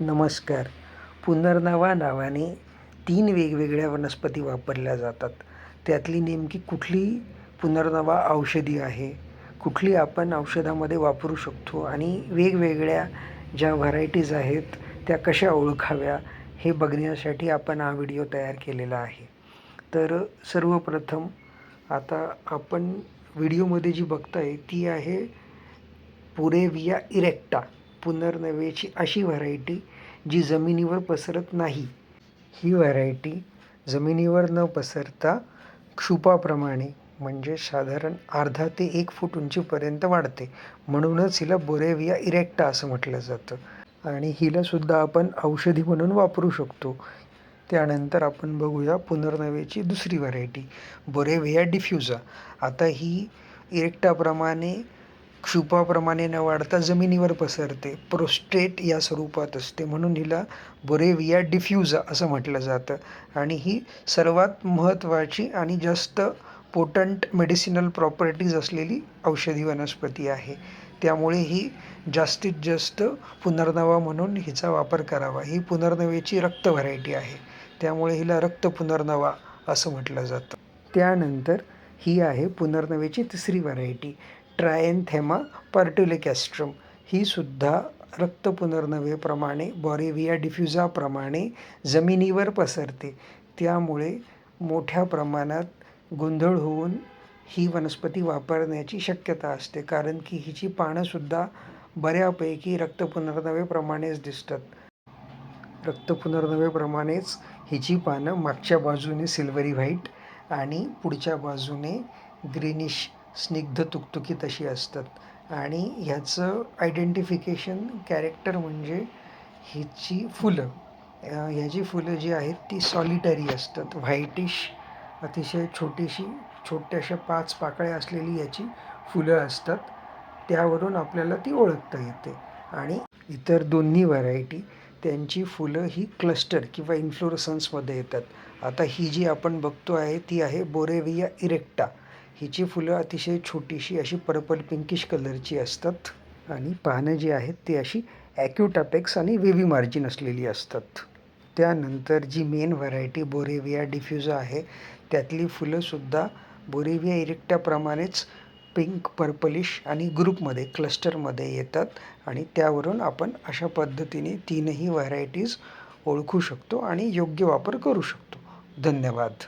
नमस्कार. पुनर्नवा नावाने 3 वेगवेगळ्या वनस्पती वापरल्या जातात. त्यातली नेमकी कुठली पुनर्नवा औषधी आहे, कुठली आपण औषधामध्ये वापरू शकतो आणि वेगवेगळ्या ज्या व्हरायटीज आहेत त्या कशा ओळखाव्या हे बघण्यासाठी आपण हा व्हिडिओ तयार केलेला आहे. तर सर्वप्रथम आता आपण व्हिडिओमध्ये जी बघताय ती आहे पुरेविया इरेक्टा, पुनर्नव्याची अशी व्हरायटी जी जमिनीवर पसरत नाही. ही व्हरायटी जमिनीवर न पसरता क्षुपाप्रमाणे म्हणजे साधारण अर्धा ते 1 फूट उंचीपर्यंत वाढते. म्हणूनच हिला बोरेविया इरेक्टा असं म्हटलं जातं आणि हिलासुद्धा आपण औषधी म्हणून वापरू शकतो. त्यानंतर आपण बघूया पुनर्नव्याची दुसरी व्हरायटी बोरेविया डिफ्युजा. आता ही इरेक्टाप्रमाणे क्षुपाप्रमाणे न वाढता जमिनीवर पसरते, प्रोस्ट्रेट या स्वरूपात असते, म्हणून हिला बोरेविया डिफ्युजा असं म्हटलं जातं. आणि ही सर्वात महत्त्वाची आणि जास्त पोटंट मेडिसिनल प्रॉपर्टीज असलेली औषधी वनस्पती आहे. त्यामुळे ही जास्तीत जास्त पुनर्नवा म्हणून हिचा वापर करावा. ही पुनर्नव्याची रक्त व्हरायटी आहे, त्यामुळे हिला रक्त पुनर्नवा असं म्हटलं जातं. त्यानंतर ही आहे पुनर्नव्याची तिसरी व्हरायटी ट्रायन्थेमा पार्ट्युलिकॅस्ट्रम. ही सुद्धा रक्त पुनर्नवेप्रमाणे बोरेविया डिफ्युजाप्रमाणे जमिनीवर पसरते. त्यामुळे मोठ्या प्रमाणात गोंधळ होऊन ही वनस्पती वापरण्याची शक्यता असते, कारण की हिची पानंसुद्धा बऱ्यापैकी रक्त पुनर्नवेप्रमाणेच दिसतात. रक्त पुनर्नवेप्रमाणेच हिची पानं मागच्या बाजूने सिल्वरी व्हाईट आणि पुढच्या बाजूने ग्रीनिश स्निग्ध तुकतुकीत अशी असतात. आणि ह्याचं आयडेंटिफिकेशन कॅरेक्टर म्हणजे हिची फुलं. ह्याची फुलं जी आहेत ती सॉलिटरी असतात, व्हाईटिश, अतिशय छोट्याशा 5 पाकळ्या असलेली याची फुलं असतात. त्यावरून आपल्याला ती ओळखता येते. आणि इतर दोन्ही व्हरायटी त्यांची फुलं ही क्लस्टर किंवा इन्फ्लोरसन्समध्ये येतात. आता ही जी आपण बघतो आहे ती आहे बोरेविया इरेक्टा. हिची फुलं अतिशय छोटीशी अशी पर्पल पिंकिश कलरची असतात आणि पानं जी आहेत ती अशी ॲक्यूट अपेक्स आणि वेव्ही मार्जिन असलेली असतात. त्यानंतर जी मेन व्हरायटी बोरेविया डिफ्युजा आहे त्यातली फुलंसुद्धा बोरेविया इरेक्टाप्रमाणेच पिंक, पर्पलिश आणि ग्रुपमध्ये क्लस्टरमध्ये येतात. आणि त्यावरून आपण अशा पद्धतीने 3ही व्हरायटीज ओळखू शकतो आणि योग्य वापर करू शकतो. धन्यवाद.